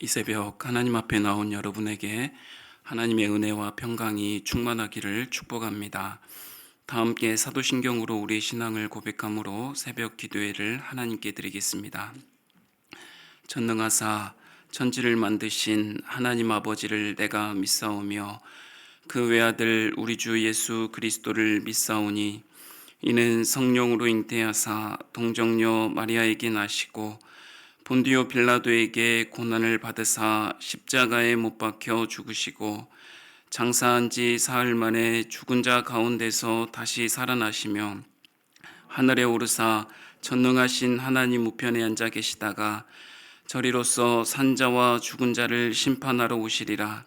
이 새벽 하나님 앞에 나온 여러분에게 하나님의 은혜와 평강이 충만하기를 축복합니다. 다 함께 사도신경으로 우리의 신앙을 고백함으로 새벽 기도회를 하나님께 드리겠습니다. 전능하사 천지를 만드신 하나님 아버지를 내가 믿사오며 그 외아들 우리 주 예수 그리스도를 믿사오니 이는 성령으로 잉태하사 동정녀 마리아에게 나시고 본디오 빌라도에게 고난을 받으사 십자가에 못 박혀 죽으시고 장사한 지 사흘 만에 죽은 자 가운데서 다시 살아나시며 하늘에 오르사 전능하신 하나님 우편에 앉아 계시다가 저리로서 산자와 죽은 자를 심판하러 오시리라.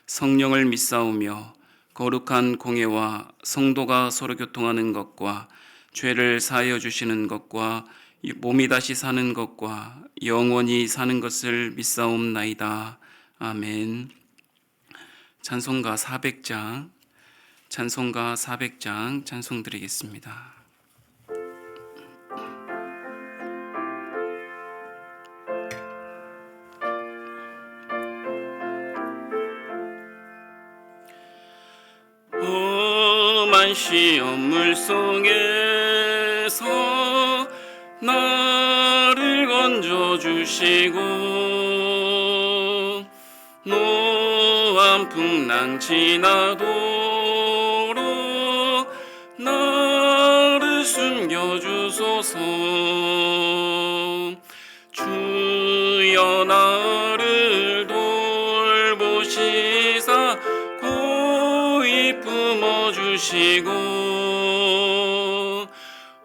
성령을 믿사오며 거룩한 공예와 성도가 서로 교통하는 것과 죄를 사하여 주시는 것과 몸이 다시 사는 것과 영원히 사는 것을 믿사옵나이다. 아멘. 찬송가 400장 찬송 드리겠습니다. 험한 시험물 속에서 나를 건져주시고 노한 풍랑 지나도록 나를 숨겨주소서. 주여 나를 돌보시사 고이 품어주시고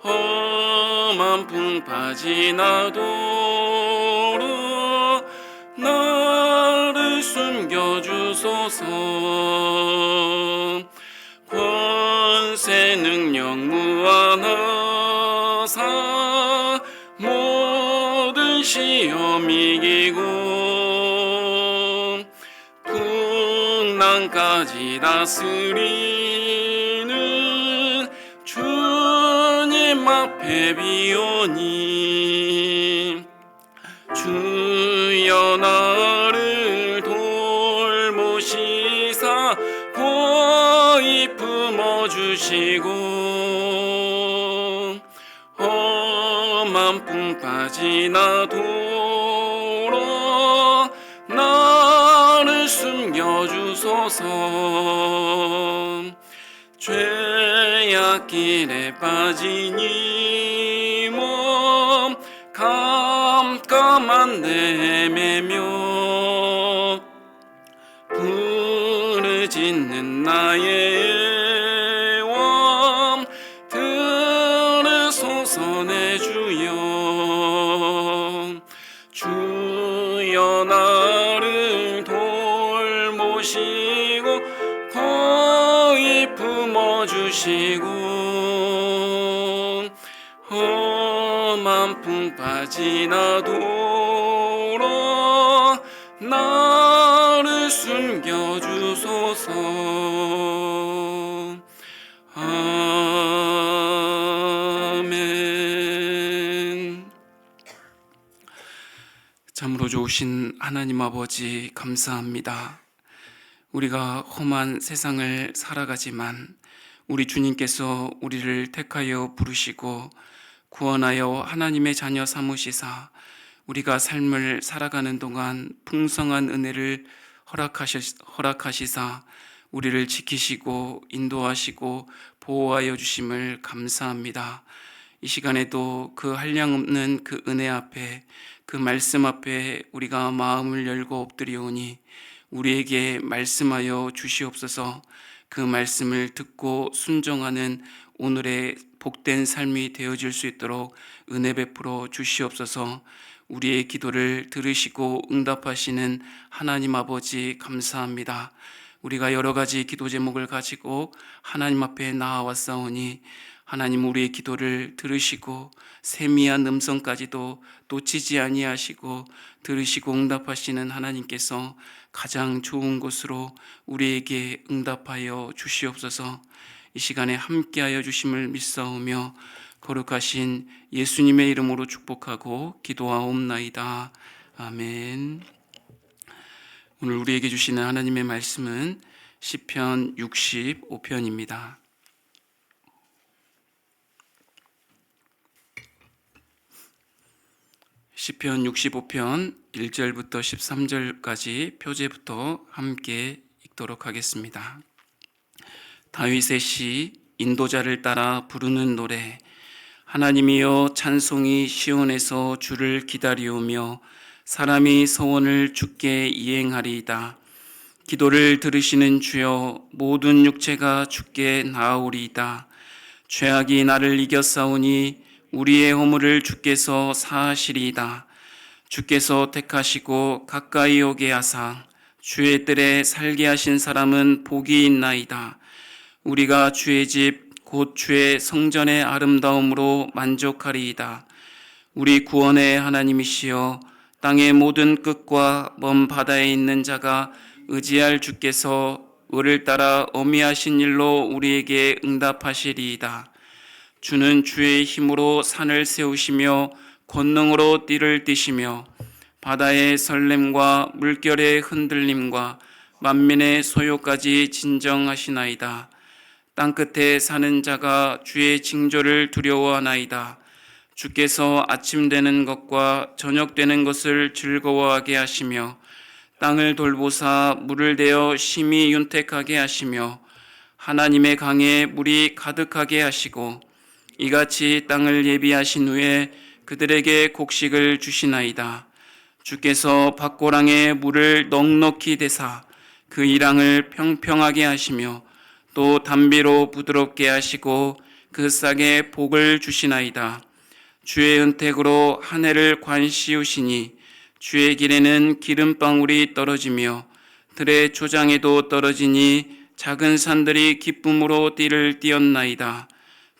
험한 풍파 지나도록 나를 숨겨주소서. 권세 능력 무한하사 모든 시험 이기고 풍랑까지 다스리는 주님 앞에 비오니 주여 나를 돌보시사 고이 품어주시고 험한 풍파 지나도록 나를 숨겨주소서. 죄악길에 빠진 이 몸 깜깜한 데 헤매며 부르짖는 나의 영혼 들으소서. 내 주여 주여 나를 돌보시고 고이 품어주시고 험한 풍파 지나도록 나를 숨겨주소서. 아멘. 참으로 좋으신 하나님 아버지 감사합니다. 우리가 험한 세상을 살아가지만 우리 주님께서 우리를 택하여 부르시고 구원하여 하나님의 자녀 삼으시사 우리가 삶을 살아가는 동안 풍성한 은혜를 허락하시사 우리를 지키시고 인도하시고 보호하여 주심을 감사합니다. 이 시간에도 그 한량없는 그 은혜 앞에 그 말씀 앞에 우리가 마음을 열고 엎드리오니 우리에게 말씀하여 주시옵소서. 그 말씀을 듣고 순종하는 오늘의 복된 삶이 되어질 수 있도록 은혜 베풀어 주시옵소서. 우리의 기도를 들으시고 응답하시는 하나님 아버지 감사합니다. 우리가 여러 가지 기도 제목을 가지고 하나님 앞에 나아왔사오니 하나님 우리의 기도를 들으시고 세미한 음성까지도 놓치지 아니하시고 들으시고 응답하시는 하나님께서 가장 좋은 곳으로 우리에게 응답하여 주시옵소서. 이 시간에 함께하여 주심을 믿사오며 거룩하신 예수님의 이름으로 축복하고 기도하옵나이다. 아멘. 오늘 우리에게 주시는 하나님의 말씀은 시편 65편입니다. 시편 65편 1절부터 13절까지 표제부터 함께 읽도록 하겠습니다. 다윗의 시, 인도자를 따라 부르는 노래. 하나님이여, 찬송이 시온에서 주를 기다리오며 사람이 소원을 주께 이행하리이다. 기도를 들으시는 주여, 모든 육체가 주께 나아오리이다. 죄악이 나를 이겼사오니 우리의 허물을 주께서 사하시리이다. 주께서 택하시고 가까이 오게 하사 주의 뜰에 살게 하신 사람은 복이 있나이다. 우리가 주의 집 곧 주의 성전의 아름다움으로 만족하리이다. 우리 구원의 하나님이시여, 땅의 모든 끝과 먼 바다에 있는 자가 의지할 주께서 을을 따라 어미하신 일로 우리에게 응답하시리이다. 주는 주의 힘으로 산을 세우시며 권능으로 띠를 띠시며 바다의 설렘과 물결의 흔들림과 만민의 소요까지 진정하시나이다. 땅끝에 사는 자가 주의 징조를 두려워하나이다. 주께서 아침 되는 것과 저녁 되는 것을 즐거워하게 하시며 땅을 돌보사 물을 대어 심히 윤택하게 하시며 하나님의 강에 물이 가득하게 하시고 이같이 땅을 예비하신 후에 그들에게 곡식을 주시나이다. 주께서 밭고랑에 물을 넉넉히 대사 그 이랑을 평평하게 하시며 또 담비로 부드럽게 하시고 그 싹에 복을 주시나이다. 주의 은택으로 한 해를 관시우시니 주의 길에는 기름방울이 떨어지며 들의 초장에도 떨어지니 작은 산들이 기쁨으로 띠를 띠었나이다.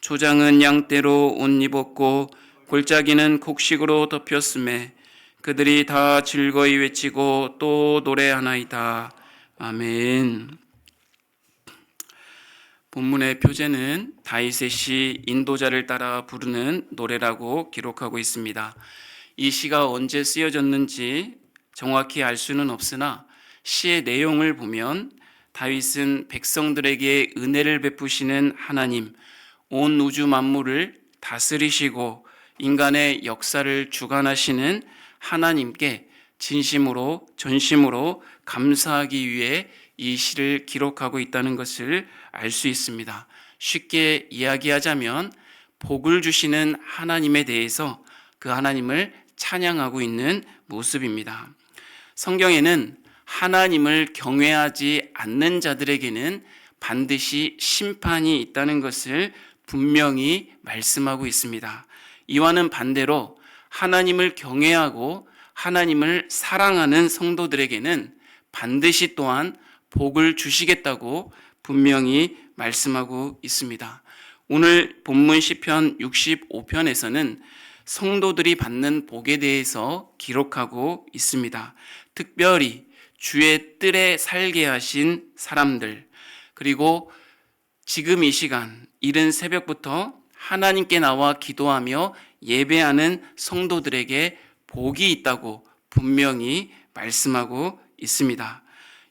초장은 양떼로 옷 입었고 골짜기는 곡식으로 덮였음에 그들이 다 즐거이 외치고 또 노래하나이다. 아멘. 본문의 표제는 다윗의 시, 인도자를 따라 부르는 노래라고 기록하고 있습니다. 이 시가 언제 쓰여졌는지 정확히 알 수는 없으나 시의 내용을 보면 다윗은 백성들에게 은혜를 베푸시는 하나님, 온 우주 만물을 다스리시고 인간의 역사를 주관하시는 하나님께 진심으로 전심으로 감사하기 위해 이 시를 기록하고 있다는 것을 알 수 있습니다. 쉽게 이야기하자면 복을 주시는 하나님에 대해서 그 하나님을 찬양하고 있는 모습입니다. 성경에는 하나님을 경외하지 않는 자들에게는 반드시 심판이 있다는 것을 분명히 말씀하고 있습니다. 이와는 반대로 하나님을 경외하고 하나님을 사랑하는 성도들에게는 반드시 또한 복을 주시겠다고 분명히 말씀하고 있습니다. 오늘 본문 시편 65편에서는 성도들이 받는 복에 대해서 기록하고 있습니다. 특별히 주의 뜰에 살게 하신 사람들, 그리고 지금 이 시간 이른 새벽부터 하나님께 나와 기도하며 예배하는 성도들에게 복이 있다고 분명히 말씀하고 있습니다.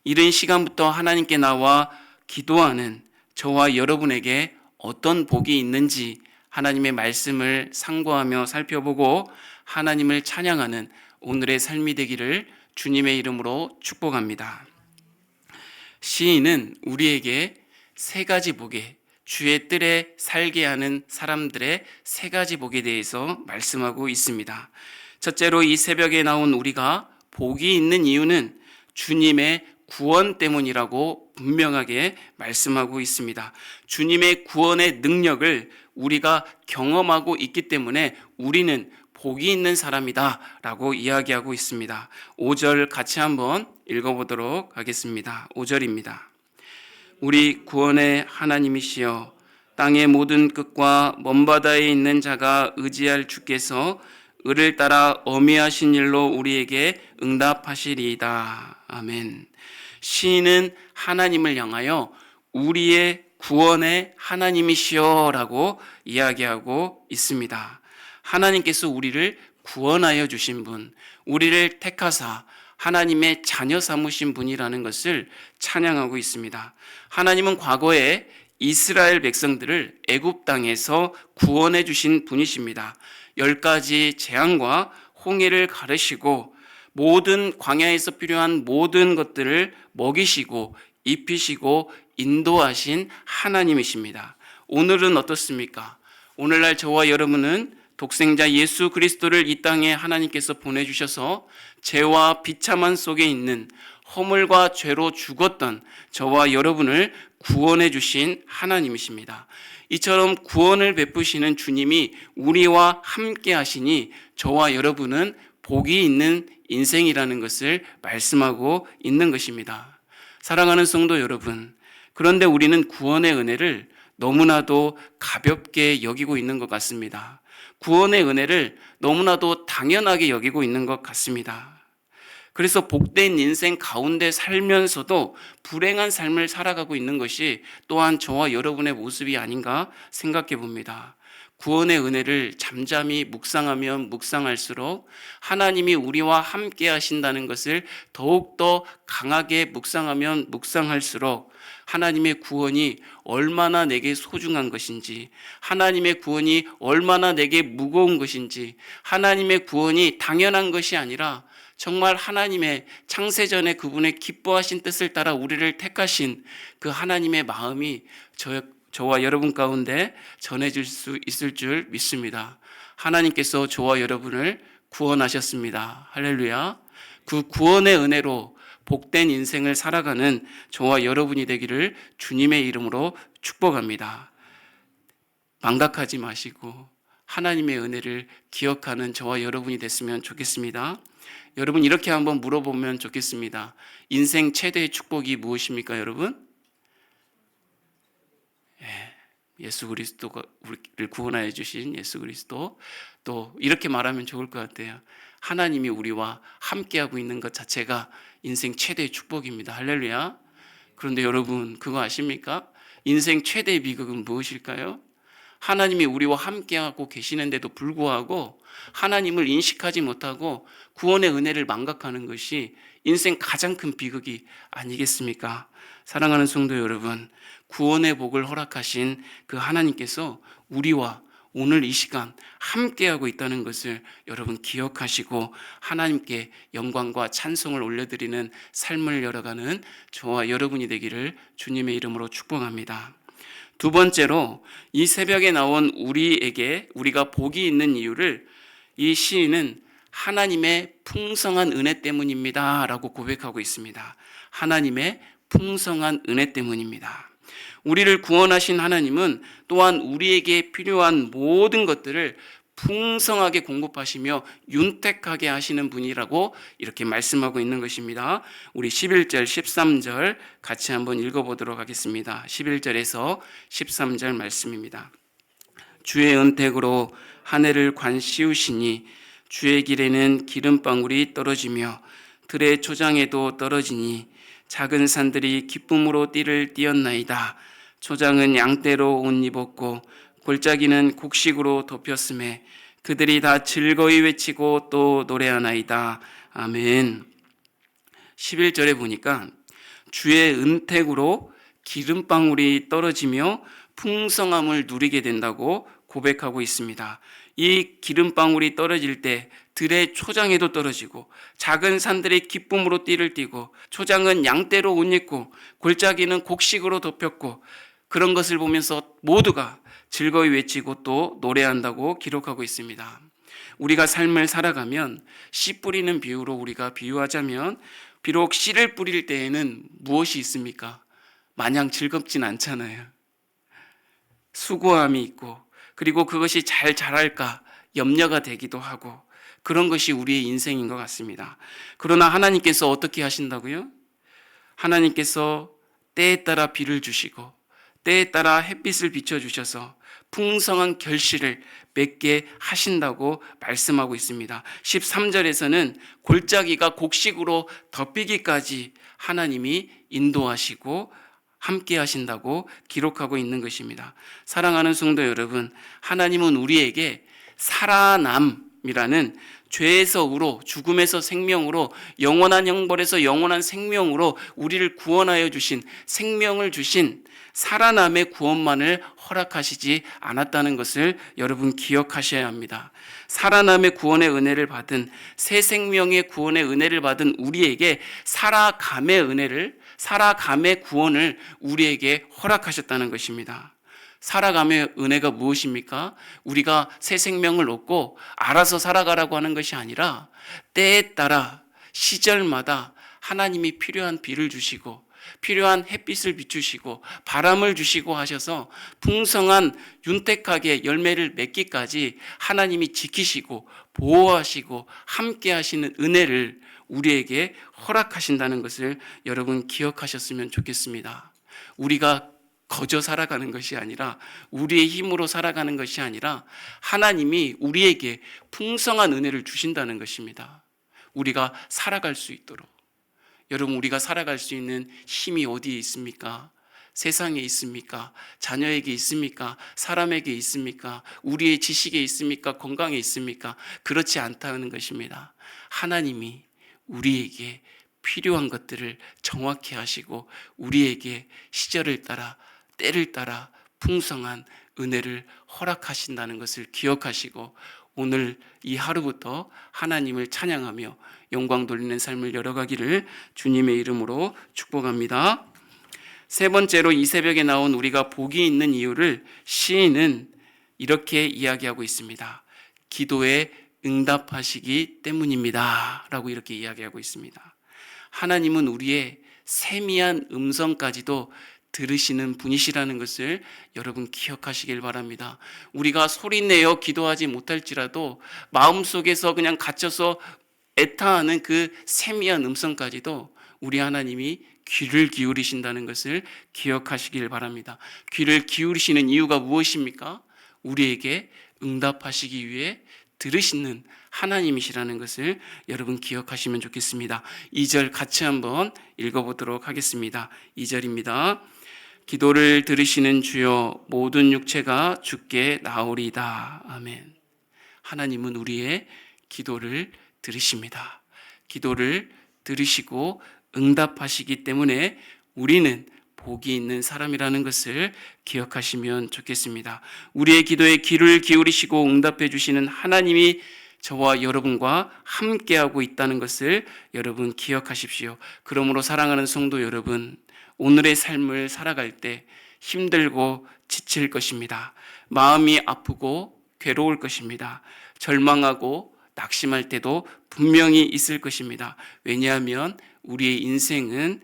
이른 시간부터 하나님께 나와 기도하는 저와 여러분에게 어떤 복이 있는지 하나님의 말씀을 상고하며 살펴보고 하나님을 찬양하는 오늘의 삶이 되기를 주님의 이름으로 축복합니다. 시인은 우리에게 세 가지 복에, 주의 뜰에 살게 하는 사람들의 세 가지 복에 대해서 말씀하고 있습니다. 첫째로 이 새벽에 나온 우리가 복이 있는 이유는 주님의 구원 때문이라고 분명하게 말씀하고 있습니다. 주님의 구원의 능력을 우리가 경험하고 있기 때문에 우리는 복이 있는 사람이다 라고 이야기하고 있습니다. 5절 같이 한번 읽어보도록 하겠습니다. 5절입니다. 우리 구원의 하나님이시여, 땅의 모든 끝과 먼 바다에 있는 자가 의지할 주께서 을을 따라 어미하신 일로 우리에게 응답하시리이다. 아멘. 시인은 하나님을 향하여 우리의 구원의 하나님이시여 라고 이야기하고 있습니다. 하나님께서 우리를 구원하여 주신 분, 우리를 택하사 하나님의 자녀 삼으신 분이라는 것을 찬양하고 있습니다. 하나님은 과거에 이스라엘 백성들을 애굽 땅에서 구원해 주신 분이십니다. 10가지 재앙과 홍해를 가르시고 모든 광야에서 필요한 모든 것들을 먹이시고 입히시고 인도하신 하나님이십니다. 오늘은 어떻습니까? 오늘날 저와 여러분은 독생자 예수 그리스도를 이 땅에 하나님께서 보내주셔서 죄와 비참한 속에 있는 허물과 죄로 죽었던 저와 여러분을 구원해 주신 하나님이십니다. 이처럼 구원을 베푸시는 주님이 우리와 함께 하시니 저와 여러분은 복이 있는 인생이라는 것을 말씀하고 있는 것입니다. 사랑하는 성도 여러분, 그런데 우리는 구원의 은혜를 너무나도 가볍게 여기고 있는 것 같습니다. 구원의 은혜를 너무나도 당연하게 여기고 있는 것 같습니다. 그래서 복된 인생 가운데 살면서도 불행한 삶을 살아가고 있는 것이 또한 저와 여러분의 모습이 아닌가 생각해 봅니다. 구원의 은혜를 잠잠히 묵상하면 묵상할수록 하나님이 우리와 함께 하신다는 것을 더욱더 강하게 묵상하면 묵상할수록 하나님의 구원이 얼마나 내게 소중한 것인지, 하나님의 구원이 얼마나 내게 무거운 것인지, 하나님의 구원이 당연한 것이 아니라 정말 하나님의 창세전에 그분의 기뻐하신 뜻을 따라 우리를 택하신 그 하나님의 마음이 저와 여러분 가운데 전해질 수 있을 줄 믿습니다. 하나님께서 저와 여러분을 구원하셨습니다. 할렐루야. 그 구원의 은혜로 복된 인생을 살아가는 저와 여러분이 되기를 주님의 이름으로 축복합니다. 망각하지 마시고 하나님의 은혜를 기억하는 저와 여러분이 됐으면 좋겠습니다. 여러분, 이렇게 한번 물어보면 좋겠습니다. 인생 최대의 축복이 무엇입니까, 여러분? 예수 그리스도가 우리를 구원하여 주신 예수 그리스도, 또 이렇게 말하면 좋을 것 같아요. 하나님이 우리와 함께하고 있는 것 자체가 인생 최대의 축복입니다. 할렐루야. 그런데 여러분, 그거 아십니까? 인생 최대의 비극은 무엇일까요? 하나님이 우리와 함께하고 계시는데도 불구하고 하나님을 인식하지 못하고 구원의 은혜를 망각하는 것이 인생 가장 큰 비극이 아니겠습니까? 사랑하는 성도 여러분, 구원의 복을 허락하신 그 하나님께서 우리와 오늘 이 시간 함께하고 있다는 것을 여러분 기억하시고 하나님께 영광과 찬송을 올려드리는 삶을 열어가는 저와 여러분이 되기를 주님의 이름으로 축복합니다. 두 번째로, 이 새벽에 나온 우리가 복이 있는 이유를 이 시인은 하나님의 풍성한 은혜 때문입니다 라고 고백하고 있습니다. 하나님의 풍성한 은혜 때문입니다. 우리를 구원하신 하나님은 또한 우리에게 필요한 모든 것들을 풍성하게 공급하시며 윤택하게 하시는 분이라고 이렇게 말씀하고 있는 것입니다. 우리 11절 13절 같이 한번 읽어보도록 하겠습니다. 11절에서 13절 말씀입니다. 주의 은택으로 하늘을 관씌우시니 주의 길에는 기름방울이 떨어지며 들의 초장에도 떨어지니 작은 산들이 기쁨으로 띠를 띠었나이다. 초장은 양떼로 옷 입었고 골짜기는 곡식으로 덮였음에 그들이 다 즐거이 외치고 또 노래하나이다. 아멘. 11절에 보니까 주의 은택으로 기름방울이 떨어지며 풍성함을 누리게 된다고 고백하고 있습니다. 이 기름방울이 떨어질 때 들의 초장에도 떨어지고 작은 산들이 기쁨으로 띠를 띠고 초장은 양떼로 옷 입고 골짜기는 곡식으로 덮였고 그런 것을 보면서 모두가 즐거이 외치고 또 노래한다고 기록하고 있습니다. 우리가 삶을 살아가면 씨 뿌리는 비유로 우리가 비유하자면 비록 씨를 뿌릴 때에는 무엇이 있습니까? 마냥 즐겁진 않잖아요. 수고함이 있고 그리고 그것이 잘 자랄까 염려가 되기도 하고 그런 것이 우리의 인생인 것 같습니다. 그러나 하나님께서 어떻게 하신다고요? 하나님께서 때에 따라 비를 주시고 때에 따라 햇빛을 비춰주셔서 풍성한 결실을 맺게 하신다고 말씀하고 있습니다. 13절에서는 골짜기가 곡식으로 덮이기까지 하나님이 인도하시고 함께 하신다고 기록하고 있는 것입니다. 사랑하는 성도 여러분, 하나님은 우리에게 살아남이라는 죄에서 의로, 죽음에서 생명으로, 영원한 형벌에서 영원한 생명으로 우리를 구원하여 주신, 생명을 주신 살아남의 구원만을 허락하시지 않았다는 것을 여러분 기억하셔야 합니다. 살아남의 구원의 은혜를 받은, 새 생명의 구원의 은혜를 받은 우리에게 살아감의 구원을 우리에게 허락하셨다는 것입니다. 살아감의 은혜가 무엇입니까? 우리가 새 생명을 얻고 알아서 살아가라고 하는 것이 아니라 때에 따라 시절마다 하나님이 필요한 비를 주시고 필요한 햇빛을 비추시고 바람을 주시고 하셔서 풍성한 윤택하게 열매를 맺기까지 하나님이 지키시고 보호하시고 함께 하시는 은혜를 우리에게 허락하신다는 것을 여러분 기억하셨으면 좋겠습니다. 우리가 거저 살아가는 것이 아니라, 우리의 힘으로 살아가는 것이 아니라 하나님이 우리에게 풍성한 은혜를 주신다는 것입니다. 우리가 살아갈 수 있도록. 여러분, 우리가 살아갈 수 있는 힘이 어디에 있습니까? 세상에 있습니까? 자녀에게 있습니까? 사람에게 있습니까? 우리의 지식에 있습니까? 건강에 있습니까? 그렇지 않다는 것입니다. 하나님이 우리에게 필요한 것들을 정확히 하시고 우리에게 시절을 따라 때를 따라 풍성한 은혜를 허락하신다는 것을 기억하시고 오늘 이 하루부터 하나님을 찬양하며 영광 돌리는 삶을 열어가기를 주님의 이름으로 축복합니다. 세 번째로 이 새벽에 나온 우리가 복이 있는 이유를 시인은 이렇게 이야기하고 있습니다. 기도에 응답하시기 때문입니다 라고 이렇게 이야기하고 있습니다. 하나님은 우리의 세미한 음성까지도 들으시는 분이시라는 것을 여러분 기억하시길 바랍니다. 우리가 소리내어 기도하지 못할지라도 마음속에서 그냥 갇혀서 애타하는 그 세미한 음성까지도 우리 하나님이 귀를 기울이신다는 것을 기억하시길 바랍니다. 귀를 기울이시는 이유가 무엇입니까? 우리에게 응답하시기 위해 들으시는 하나님이시라는 것을 여러분 기억하시면 좋겠습니다. 2절 같이 한번 읽어보도록 하겠습니다. 2절입니다. 기도를 들으시는 주여 모든 육체가 주께 나오리다. 아멘. 하나님은 우리의 기도를 들으십니다. 기도를 들으시고 응답하시기 때문에 우리는 복이 있는 사람이라는 것을 기억하시면 좋겠습니다. 우리의 기도에 귀를 기울이시고 응답해 주시는 하나님이 저와 여러분과 함께하고 있다는 것을 여러분 기억하십시오. 그러므로 사랑하는 성도 여러분, 오늘의 삶을 살아갈 때 힘들고 지칠 것입니다. 마음이 아프고 괴로울 것입니다. 절망하고 낙심할 때도 분명히 있을 것입니다. 왜냐하면 우리의 인생은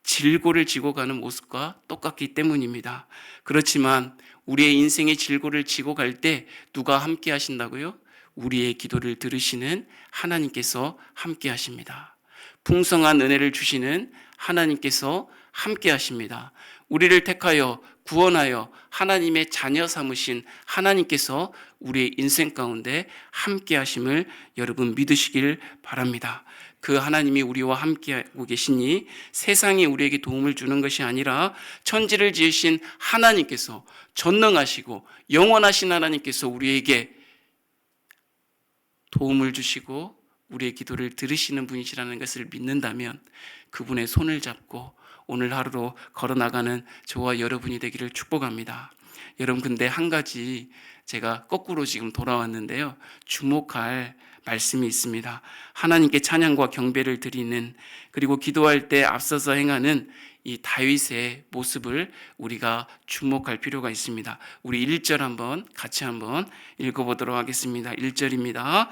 질고를 지고 가는 모습과 똑같기 때문입니다. 그렇지만 우리의 인생의 질고를 지고 갈 때 누가 함께 하신다고요? 우리의 기도를 들으시는 하나님께서 함께 하십니다. 풍성한 은혜를 주시는 하나님께서 함께 하십니다. 우리를 택하여 구원하여 하나님의 자녀 삼으신 하나님께서 우리의 인생 가운데 함께 하심을 여러분 믿으시길 바랍니다. 그 하나님이 우리와 함께하고 계시니 세상이 우리에게 도움을 주는 것이 아니라 천지를 지으신 하나님께서, 전능하시고 영원하신 하나님께서 우리에게 도움을 주시고 우리의 기도를 들으시는 분이시라는 것을 믿는다면 그분의 손을 잡고 오늘 하루로 걸어나가는 저와 여러분이 되기를 축복합니다. 여러분, 근데 한 가지 제가 거꾸로 지금 돌아왔는데요, 주목할 말씀이 있습니다. 하나님께 찬양과 경배를 드리는, 그리고 기도할 때 앞서서 행하는 이 다윗의 모습을 우리가 주목할 필요가 있습니다. 우리 1절 한번 같이 한번 읽어보도록 하겠습니다. 1절입니다.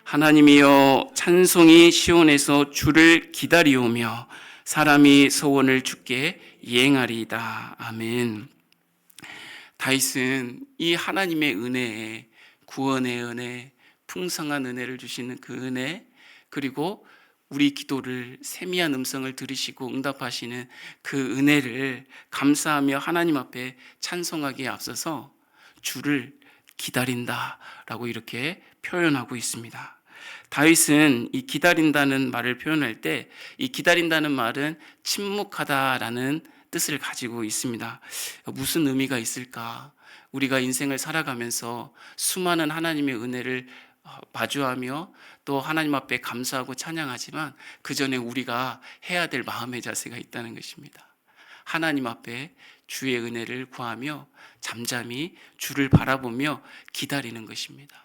하나님이여 찬송이 시온에서 주를 기다리오며 사람이 소원을 주께 이행하리이다. 아멘. 다윗은 이 하나님의 은혜에, 구원의 은혜, 풍성한 은혜를 주시는 그 은혜, 그리고 우리 기도를 세미한 음성을 들으시고 응답하시는 그 은혜를 감사하며 하나님 앞에 찬송하기에 앞서서 주를 기다린다라고 이렇게 표현하고 있습니다. 다윗은 이 기다린다는 말을 표현할 때 이 기다린다는 말은 침묵하다라는 뜻을 가지고 있습니다. 무슨 의미가 있을까? 우리가 인생을 살아가면서 수많은 하나님의 은혜를 마주하며 또 하나님 앞에 감사하고 찬양하지만 그 전에 우리가 해야 될 마음의 자세가 있다는 것입니다. 하나님 앞에 주의 은혜를 구하며 잠잠히 주를 바라보며 기다리는 것입니다.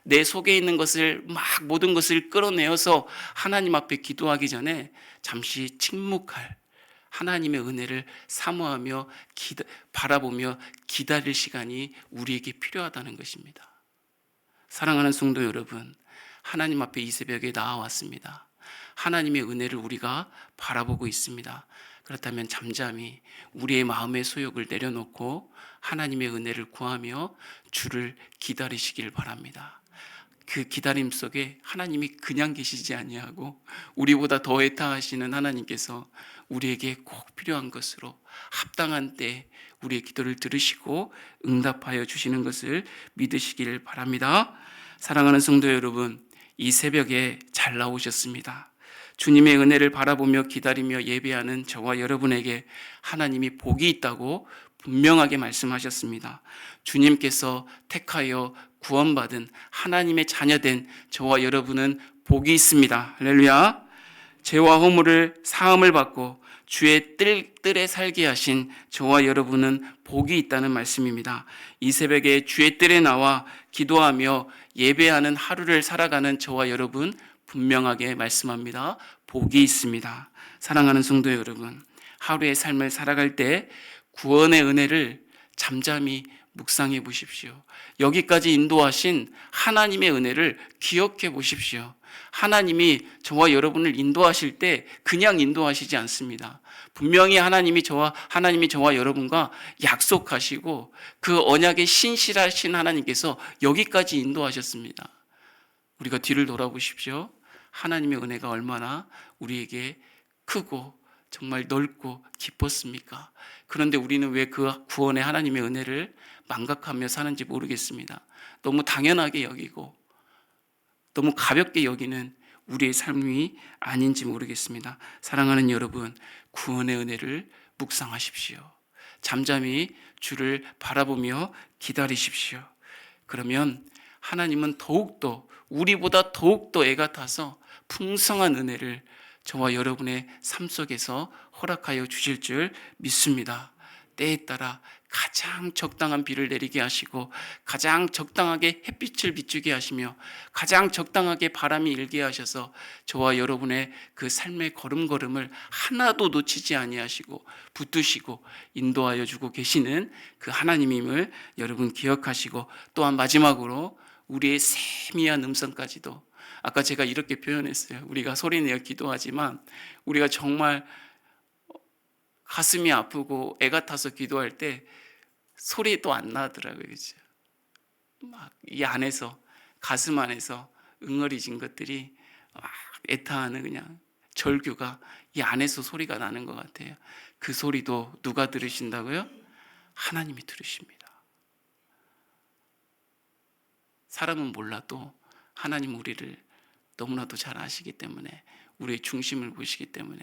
내 속에 있는 것을 모든 것을 끌어내어서 하나님 앞에 기도하기 전에 잠시 침묵할, 하나님의 은혜를 사모하며 바라보며 기다릴 시간이 우리에게 필요하다는 것입니다. 사랑하는 성도 여러분, 하나님 앞에 이 새벽에 나와왔습니다. 하나님의 은혜를 우리가 바라보고 있습니다. 그렇다면 잠잠히 우리의 마음의 소욕을 내려놓고 하나님의 은혜를 구하며 주를 기다리시길 바랍니다. 그 기다림 속에 하나님이 그냥 계시지 아니하고 우리보다 더 애타하시는 하나님께서 우리에게 꼭 필요한 것으로 합당한 때 우리의 기도를 들으시고 응답하여 주시는 것을 믿으시길 바랍니다. 사랑하는 성도 여러분, 이 새벽에 잘 나오셨습니다. 주님의 은혜를 바라보며 기다리며 예배하는 저와 여러분에게 하나님이 복이 있다고 분명하게 말씀하셨습니다. 주님께서 택하여 구원받은 하나님의 자녀된 저와 여러분은 복이 있습니다. 할렐루야. 죄와 허물을 사함을 받고 주의 뜰에 살게 하신 저와 여러분은 복이 있다는 말씀입니다. 이 새벽에 주의 뜰에 나와 기도하며 예배하는 하루를 살아가는 저와 여러분 분명하게 말씀합니다. 복이 있습니다. 사랑하는 성도 여러분, 하루의 삶을 살아갈 때 구원의 은혜를 잠잠히 묵상해 보십시오. 여기까지 인도하신 하나님의 은혜를 기억해 보십시오. 하나님이 저와 여러분을 인도하실 때 그냥 인도하시지 않습니다. 분명히 하나님이 저와 여러분과 약속하시고 그 언약에 신실하신 하나님께서 여기까지 인도하셨습니다. 우리가 뒤를 돌아보십시오. 하나님의 은혜가 얼마나 우리에게 크고 정말 넓고 깊었습니까? 그런데 우리는 왜 그 구원의 하나님의 은혜를 망각하며 사는지 모르겠습니다. 너무 당연하게 여기고 너무 가볍게 여기는 우리의 삶이 아닌지 모르겠습니다. 사랑하는 여러분, 구원의 은혜를 묵상하십시오. 잠잠히 주를 바라보며 기다리십시오. 그러면 하나님은 우리보다 더욱더 애가 타서 풍성한 은혜를 저와 여러분의 삶 속에서 허락하여 주실 줄 믿습니다. 때에 따라 가장 적당한 비를 내리게 하시고 가장 적당하게 햇빛을 비추게 하시며 가장 적당하게 바람이 일게 하셔서 저와 여러분의 그 삶의 걸음걸음을 하나도 놓치지 아니하시고 붙드시고 인도하여 주고 계시는 그 하나님임을 여러분 기억하시고, 또한 마지막으로 우리의 세미한 음성까지도, 아까 제가 이렇게 표현했어요. 우리가 소리내어 기도하지만 우리가 정말 가슴이 아프고 애가 타서 기도할 때 소리도 안 나더라고요. 그렇죠? 막 이 안에서, 가슴 안에서 응어리진 것들이 막 애타하는 그냥 절규가 이 안에서 소리가 나는 것 같아요. 그 소리도 누가 들으신다고요? 하나님이 들으십니다. 사람은 몰라도 하나님 우리를 너무나도 잘 아시기 때문에, 우리의 중심을 보시기 때문에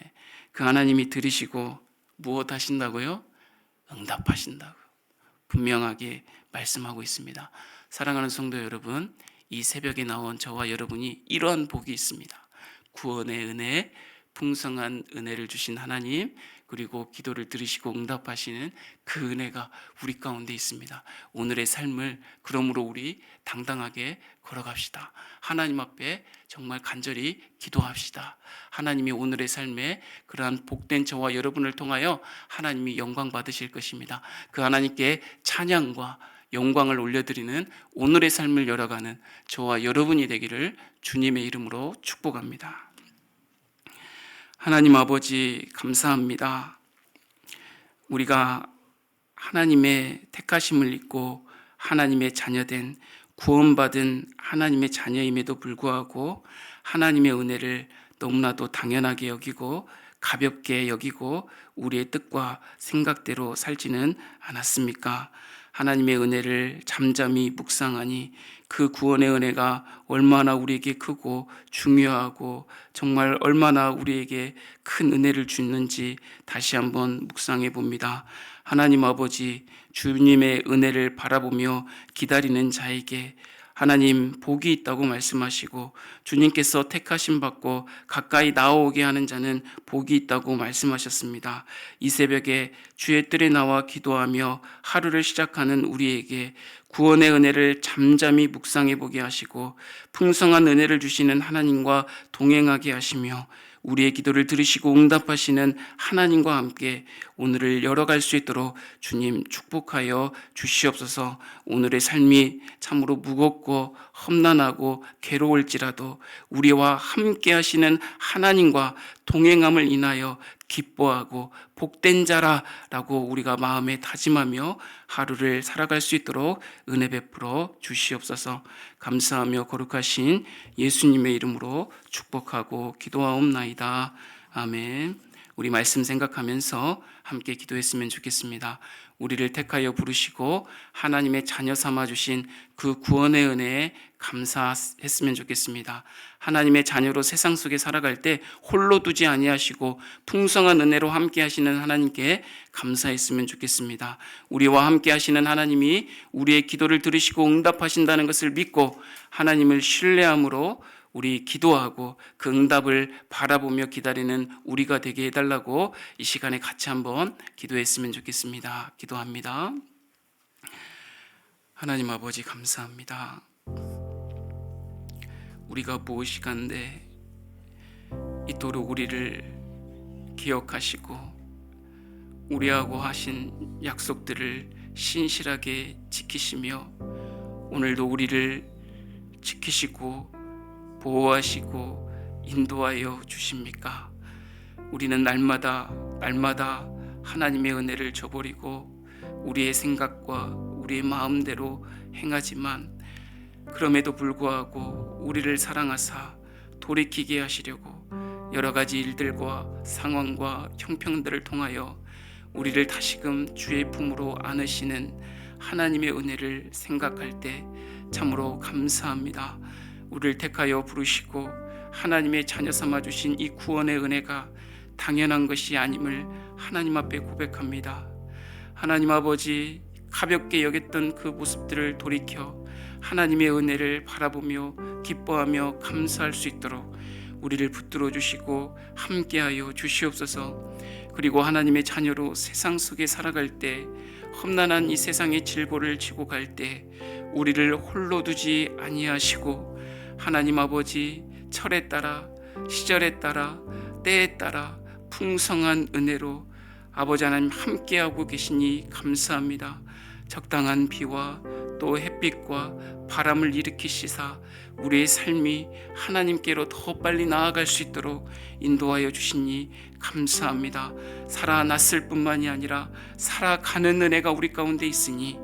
그 하나님이 들으시고 무엇 하신다고요? 응답하신다고 분명하게 말씀하고 있습니다. 사랑하는 성도 여러분, 이 새벽에 나온 저와 여러분이 이러한 복이 있습니다. 구원의 은혜, 풍성한 은혜를 주신 하나님, 그리고 기도를 들으시고 응답하시는 그 은혜가 우리 가운데 있습니다. 오늘의 삶을 그러므로 우리 당당하게 걸어갑시다. 하나님 앞에 정말 간절히 기도합시다. 하나님이 오늘의 삶에 그러한 복된 저와 여러분을 통하여 하나님이 영광 받으실 것입니다. 그 하나님께 찬양과 영광을 올려드리는 오늘의 삶을 열어가는 저와 여러분이 되기를 주님의 이름으로 축복합니다. 하나님 아버지, 감사합니다. 우리가 하나님의 택하심을 입고 하나님의 자녀된, 구원받은 하나님의 자녀임에도 불구하고 하나님의 은혜를 너무나도 당연하게 여기고 가볍게 여기고 우리의 뜻과 생각대로 살지는 않았습니까? 하나님의 은혜를 잠잠히 묵상하니 그 구원의 은혜가 얼마나 우리에게 크고 중요하고 정말 얼마나 우리에게 큰 은혜를 주는지 다시 한번 묵상해 봅니다. 하나님 아버지, 주님의 은혜를 바라보며 기다리는 자에게 하나님 복이 있다고 말씀하시고 주님께서 택하심 받고 가까이 나오게 하는 자는 복이 있다고 말씀하셨습니다. 이 새벽에 주의 뜰에 나와 기도하며 하루를 시작하는 우리에게 구원의 은혜를 잠잠히 묵상해 보게 하시고 풍성한 은혜를 주시는 하나님과 동행하게 하시며 우리의 기도를 들으시고 응답하시는 하나님과 함께 오늘을 열어갈 수 있도록 주님 축복하여 주시옵소서. 오늘의 삶이 참으로 무겁고 험난하고 괴로울지라도 우리와 함께 하시는 하나님과 동행함을 인하여 기뻐하고 복된 자라라고 우리가 마음에 다짐하며 하루를 살아갈 수 있도록 은혜 베풀어 주시옵소서. 감사하며 거룩하신 예수님의 이름으로 축복하고 기도하옵나이다. 아멘. 우리 말씀 생각하면서 함께 기도했으면 좋겠습니다. 우리를 택하여 부르시고 하나님의 자녀 삼아 주신 그 구원의 은혜에 감사했으면 좋겠습니다. 하나님의 자녀로 세상 속에 살아갈 때 홀로 두지 아니하시고 풍성한 은혜로 함께 하시는 하나님께 감사했으면 좋겠습니다. 우리와 함께 하시는 하나님이 우리의 기도를 들으시고 응답하신다는 것을 믿고 하나님을 신뢰함으로 우리 기도하고 그 응답을 바라보며 기다리는 우리가 되게 해달라고 이 시간에 같이 한번 기도했으면 좋겠습니다. 기도합니다. 하나님 아버지 감사합니다. 우리가 무엇이간데 이토록 우리를 기억하시고 우리하고 하신 약속들을 신실하게 지키시며 오늘도 우리를 지키시고 보호하시고 인도하여 주십니까? 우리는 날마다 하나님의 은혜를 저버리고 우리의 생각과 우리의 마음대로 행하지만 그럼에도 불구하고 우리를 사랑하사 돌이키게 하시려고 여러 가지 일들과 상황과 형편들을 통하여 우리를 다시금 주의 품으로 안으시는 하나님의 은혜를 생각할 때 참으로 감사합니다. 우리를 택하여 부르시고 하나님의 자녀 삼아 주신 이 구원의 은혜가 당연한 것이 아님을 하나님 앞에 고백합니다. 하나님 아버지, 가볍게 여겼던 그 모습들을 돌이켜 하나님의 은혜를 바라보며 기뻐하며 감사할 수 있도록 우리를 붙들어 주시고 함께하여 주시옵소서. 그리고 하나님의 자녀로 세상 속에 살아갈 때 험난한 이 세상의 질고를 지고 갈 때 우리를 홀로 두지 아니하시고 하나님 아버지, 철에 따라 시절에 따라 때에 따라 풍성한 은혜로 아버지 하나님 함께하고 계시니 감사합니다. 적당한 비와 또 햇빛과 바람을 일으키시사 우리의 삶이 하나님께로 더 빨리 나아갈 수 있도록 인도하여 주시니 감사합니다. 살아났을 뿐만이 아니라 살아가는 은혜가 우리 가운데 있으니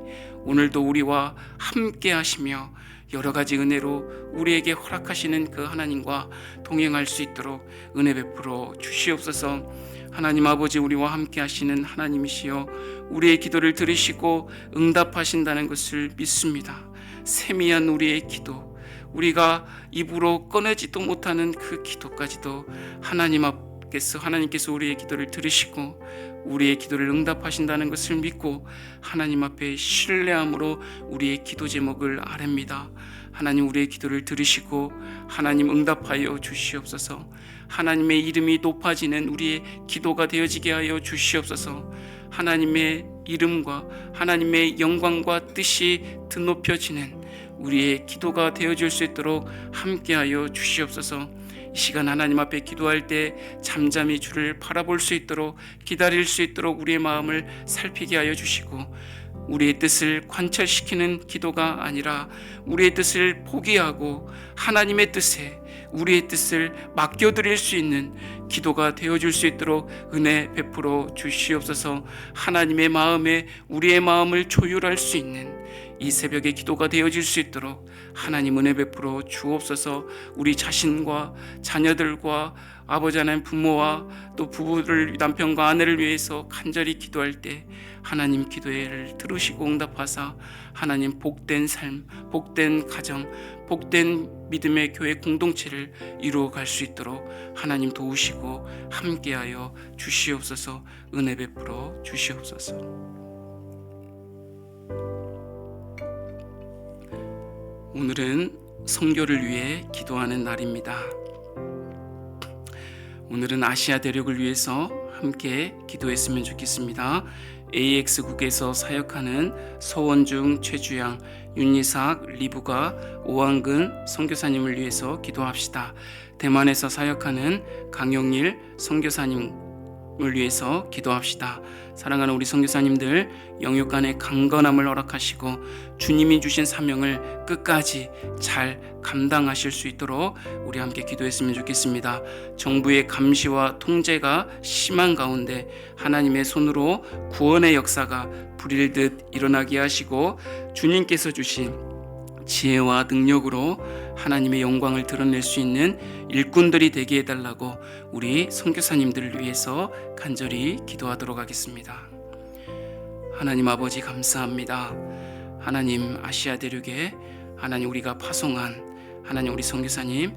오늘도 우리와 함께 하시며 여러 가지 은혜로 우리에게 허락하시는 그 하나님과 동행할 수 있도록 은혜 베풀어 주시옵소서. 하나님 아버지, 우리와 함께 하시는 하나님이시여 우리의 기도를 들으시고 응답하신다는 것을 믿습니다. 세미한 우리의 기도, 우리가 입으로 꺼내지도 못하는 그 기도까지도 하나님께서 우리의 기도를 들으시고 우리의 기도를 응답하신다는 것을 믿고 하나님 앞에 신뢰함으로 우리의 기도 제목을 아뢰입니다. 하나님, 우리의 기도를 들으시고 하나님 응답하여 주시옵소서. 하나님의 이름이 높아지는 우리의 기도가 되어지게 하여 주시옵소서. 하나님의 이름과 하나님의 영광과 뜻이 드높여지는 우리의 기도가 되어질 수 있도록 함께하여 주시옵소서. 이 시간 하나님 앞에 기도할 때 잠잠히 주를 바라볼 수 있도록 기다릴 수 있도록 우리의 마음을 살피게 하여 주시고 우리의 뜻을 관철시키는 기도가 아니라 우리의 뜻을 포기하고 하나님의 뜻에 우리의 뜻을 맡겨드릴 수 있는 기도가 되어줄 수 있도록 은혜 베풀어 주시옵소서. 하나님의 마음에 우리의 마음을 조율할 수 있는 이 새벽의 기도가 되어질 수 있도록 하나님 은혜 베풀어 주옵소서. 우리 자신과 자녀들과 아버지 하나님 부모와 또 부부를 남편과 아내를 위해서 간절히 기도할 때 하나님 기도를 들으시고 응답하사 하나님 복된 삶, 복된 가정, 복된 믿음의 교회 공동체를 이루어갈 수 있도록 하나님 도우시고 함께하여 주시옵소서. 은혜 베풀어 주시옵소서. 오늘은 선교를 위해 기도하는 날입니다. 오늘은 아시아 대륙을 위해서 함께 기도했으면 좋겠습니다. AX국에서 사역하는 서원중, 최주양, 윤이삭, 리브가, 오한근 선교사님을 위해서 기도합시다. 대만에서 사역하는 강용일 선교사님을 위해서 기도합시다. 사랑하는 우리 선교사님들, 영육간의 강건함을 허락하시고 주님이 주신 사명을 끝까지 잘 감당하실 수 있도록 우리 함께 기도했으면 좋겠습니다. 정부의 감시와 통제가 심한 가운데 하나님의 손으로 구원의 역사가 불일듯 일어나게 하시고 주님께서 주신 지혜와 능력으로 하나님의 영광을 드러낼 수 있는 일꾼들이 되게 해달라고 우리 선교사님들을 위해서 간절히 기도하도록 하겠습니다. 하나님 아버지 감사합니다. 하나님 아시아 대륙에 하나님 우리가 파송한 하나님 우리 선교사님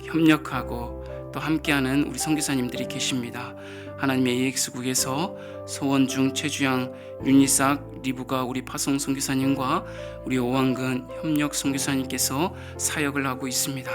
협력하고 또 함께하는 우리 선교사님들이 계십니다. 하나님의 AX국에서 서원중, 최주양, 윤이삭, 리브가 우리 파송 선교사님과 우리 오한근 협력 선교사님께서 사역을 하고 있습니다.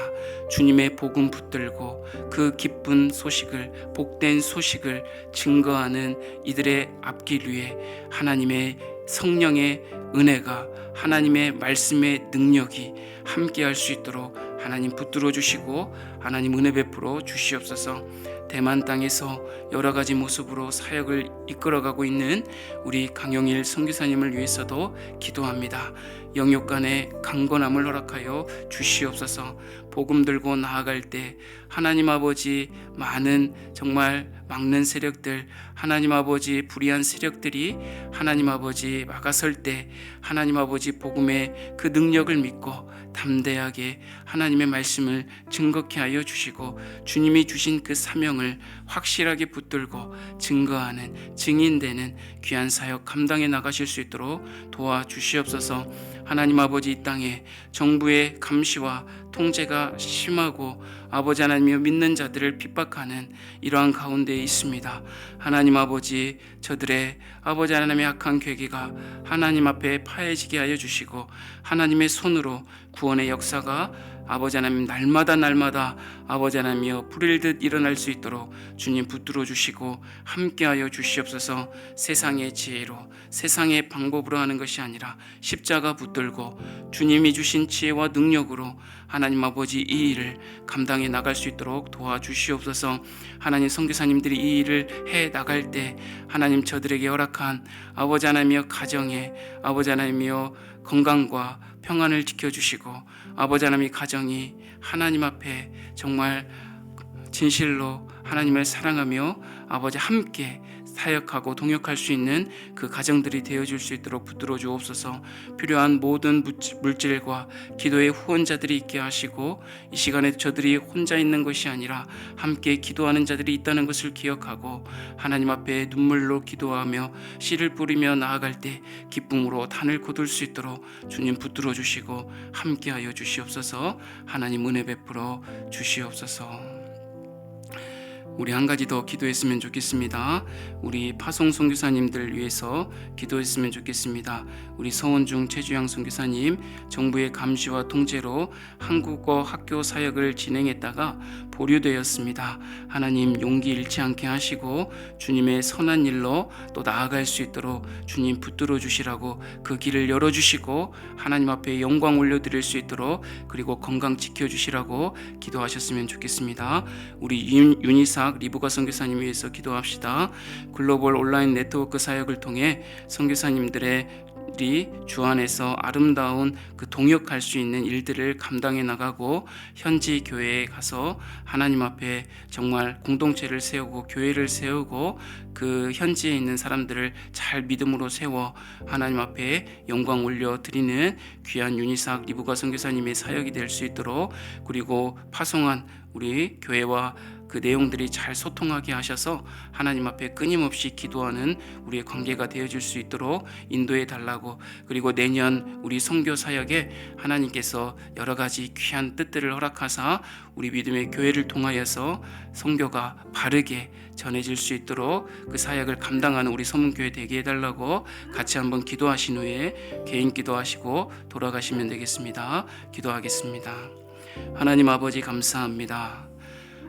주님의 복음 붙들고 그 기쁜 소식을, 복된 소식을 증거하는 이들의 앞길 위에 하나님의 성령의 은혜가, 하나님의 말씀의 능력이 함께할 수 있도록 하나님 붙들어 주시고 하나님 은혜 베풀어 주시옵소서. 대만 땅에서 여러 가지 모습으로 사역을 이끌어가고 있는 우리 강용일 선교사님을 위해서도 기도합니다. 영육간의 강건함을 허락하여 주시옵소서. 복음 들고 나아갈 때 하나님 아버지 많은 정말 막는 세력들, 하나님 아버지 불의한 세력들이 하나님 아버지 막아설 때 하나님 아버지 복음의 그 능력을 믿고 담대하게 하나님의 말씀을 증거케 하여 주시고 주님이 주신 그 사명을 확실하게 붙들고 증거하는 증인되는 귀한 사역 감당해 나가실 수 있도록 도와주시옵소서. 하나님 아버지 이 땅에 정부의 감시와 통제가 심하고 아버지 하나님이여 믿는 자들을 핍박하는 이러한 가운데 있습니다. 하나님 아버지 저들의 아버지 하나님의 악한 괴계가 하나님 앞에 파해지게 하여 주시고 하나님의 손으로 구원의 역사가 아버지 하나님 날마다 아버지 하나님이여 불일듯 일어날 수 있도록 주님 붙들어 주시고 함께하여 주시옵소서. 세상의 지혜로 세상의 방법으로 하는 것이 아니라 십자가 붙들고 주님이 주신 지혜와 능력으로 하나님 아버지 이 일을 감당해 나갈 수 있도록 도와주시옵소서. 하나님 선교사님들이 이 일을 해 나갈 때 하나님 저들에게 허락한 아버지 하나님이여 가정에 아버지 하나님이여 건강과 평안을 지켜주시고 아버지 하나님의 가정이 하나님 앞에 정말 진실로 하나님을 사랑하며 아버지 함께 사역하고 동역할 수 있는 그 가정들이 되어줄 수 있도록 붙들어 주옵소서. 필요한 모든 물질과 기도의 후원자들이 있게 하시고 이 시간에 저들이 혼자 있는 것이 아니라 함께 기도하는 자들이 있다는 것을 기억하고 하나님 앞에 눈물로 기도하며 씨를 뿌리며 나아갈 때 기쁨으로 단을 거둘 수 있도록 주님 붙들어 주시고 함께하여 주시옵소서. 하나님 은혜 베풀어 주시옵소서. 우리 한 가지 더 기도했으면 좋겠습니다. 우리 파송 선교사님들 위해서 기도했으면 좋겠습니다. 우리 서원중 최주양 선교사님 정부의 감시와 통제로 한국어 학교 사역을 진행했다가 보류되었습니다. 하나님 용기 잃지 않게 하시고 주님의 선한 일로 또 나아갈 수 있도록 주님 붙들어 주시라고 그 길을 열어주시고 하나님 앞에 영광 올려드릴 수 있도록 그리고 건강 지켜주시라고 기도하셨으면 좋겠습니다. 우리 윤이삭 리브가 선교사님 위해서 기도합시다. 글로벌 온라인 네트워크 사역을 통해 선교사님들의 주 안에서 아름다운 그 동역할 수 있는 일들을 감당해 나가고 현지 교회에 가서 하나님 앞에 정말 공동체를 세우고 교회를 세우고 그 현지에 있는 사람들을 잘 믿음으로 세워 하나님 앞에 영광 올려 드리는 귀한 윤이삭 리브가 선교사님의 사역이 될 수 있도록 그리고 파송한 우리 교회와 그 내용들이 잘 소통하게 하셔서 하나님 앞에 끊임없이 기도하는 우리의 관계가 되어질 수 있도록 인도해 달라고, 그리고 내년 우리 선교 사역에 하나님께서 여러 가지 귀한 뜻들을 허락하사 우리 믿음의 교회를 통하여서 선교가 바르게 전해질 수 있도록 그 사역을 감당하는 우리 서문교회 되게 해달라고 같이 한번 기도하신 후에 개인 기도하시고 돌아가시면 되겠습니다. 기도하겠습니다. 하나님 아버지 감사합니다.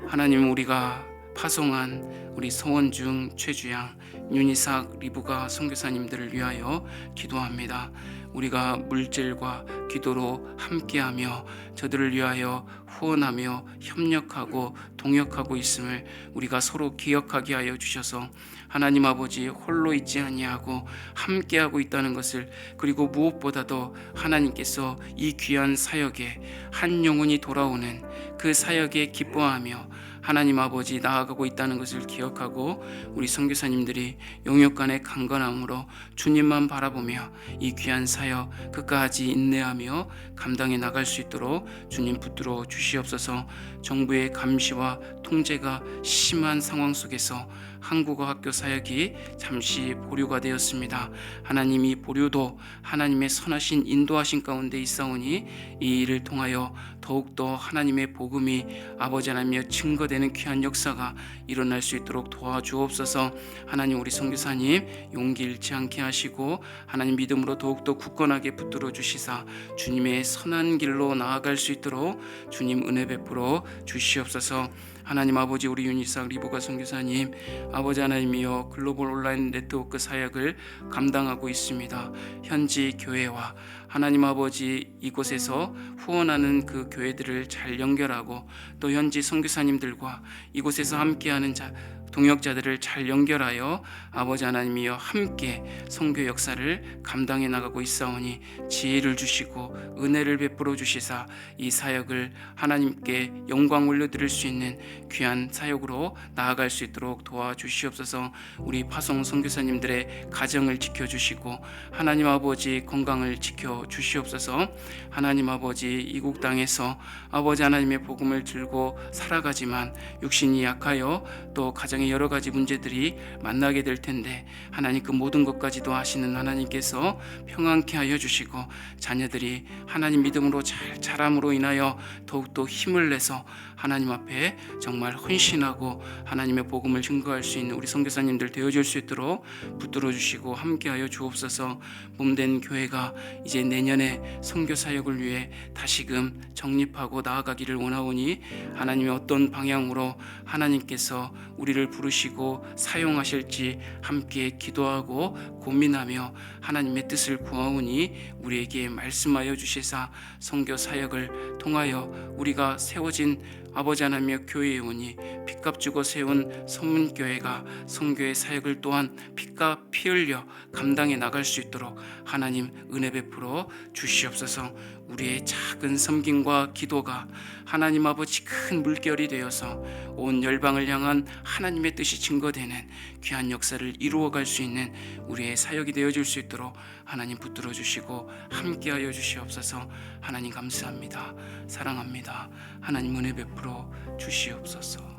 하나님, 우리가 파송한 우리 서원중, 최주양, 윤이삭, 리브가 선교사님들을 위하여 기도합니다. 우리가 물질과 기도로 함께하며 저들을 위하여 후원하며 협력하고 동역하고 있음을 우리가 서로 기억하게 하여 주셔서 하나님 아버지 홀로 있지 아니하고 함께하고 있다는 것을, 그리고 무엇보다도 하나님께서 이 귀한 사역에 한 영혼이 돌아오는 그 사역에 기뻐하며 하나님 아버지 나아가고 있다는 것을 기억하고 우리 선교사님들이 용역간의 강건함으로 주님만 바라보며 이 귀한 사역 끝까지 인내하며 감당해 나갈 수 있도록 주님 붙들어 주시옵소서. 정부의 감시와 통제가 심한 상황 속에서 한국어 학교 사역이 잠시 보류가 되었습니다. 하나님, 이 보류도 하나님의 선하신 인도하신 가운데 있사오니 이 일을 통하여 더욱더 하나님의 복음이 아버지 하나님의 증거되는 귀한 역사가 일어날 수 있도록 도와주옵소서. 하나님, 우리 선교사님 용기 잃지 않게 하시고 하나님 믿음으로 더욱더 굳건하게 붙들어 주시사 주님의 선한 길로 나아갈 수 있도록 주님 은혜 베풀어 주시옵소서. 하나님 아버지, 우리 윤이삭 리브가 선교사님 아버지 하나님이여 글로벌 온라인 네트워크 사역을 감당하고 있습니다. 현지 교회와 하나님 아버지 이곳에서 후원하는 그 교회들을 잘 연결하고 또 현지 선교사님들과 이곳에서 함께하는 동역자들을 잘 연결하여 아버지 하나님이여 함께 선교 역사를 감당해 나가고 있사오니 지혜를 주시고 은혜를 베풀어 주시사 이 사역을 하나님께 영광 올려드릴 수 있는 귀한 사역으로 나아갈 수 있도록 도와주시옵소서. 우리 파송 선교사님들의 가정을 지켜주시고 하나님 아버지 건강을 지켜주시옵소서. 하나님 아버지 이국 땅에서 아버지 하나님의 복음을 들고 살아가지만 육신이 약하여 또 가정의 여러 가지 문제들이 만나게 될 텐데 하나님 그 모든 것까지도 아시는 하나님께서 평안케 하여 주시고 자녀들이 하나님 믿음으로 잘 자람으로 인하여 더욱더 힘을 내서 하나님 앞에 정말 헌신하고 하나님의 복음을 증거할 수 있는 우리 선교사님들 되어줄 수 있도록 붙들어 주시고 함께하여 주옵소서. 몸된 교회가 이제 내년에 선교 사역을 위해 다시금 정립하고 나아가기를 원하오니 하나님의 어떤 방향으로 하나님께서 우리를 부르시고 사용하실지 함께 기도하고 고민하며 하나님의 뜻을 구하오니 우리에게 말씀하여 주시사 선교 사역을 통하여 우리가 세워진 아버지 하나님의 교회에 오니 핏값 주고 세운 선문교회가 선교의 사역을 또한 핏값 피 흘려 감당해 나갈 수 있도록 하나님 은혜 베풀어 주시옵소서. 우리의 작은 섬김과 기도가 하나님 아버지 큰 물결이 되어서 온 열방을 향한 하나님의 뜻이 증거되는 귀한 역사를 이루어갈 수 있는 우리의 사역이 되어줄 수 있도록 하나님 붙들어 주시고 함께하여 주시옵소서. 하나님 감사합니다. 사랑합니다. 하나님 은혜 베풀어 주시옵소서.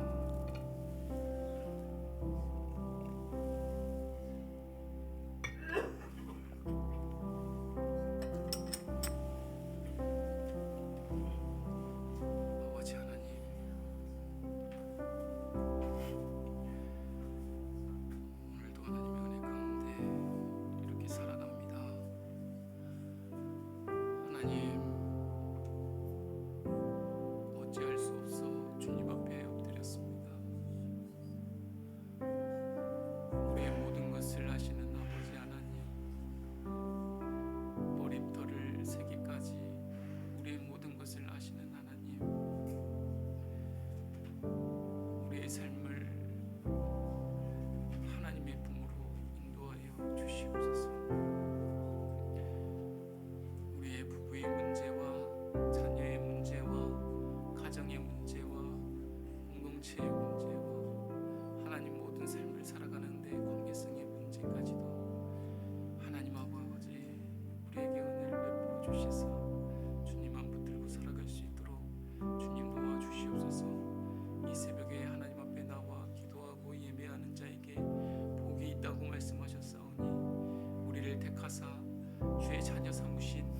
주님만 붙들고 살아갈 수 있도록 주님 도와주시옵소서. 이 새벽에 하나님 하사 주의 자녀 삼으신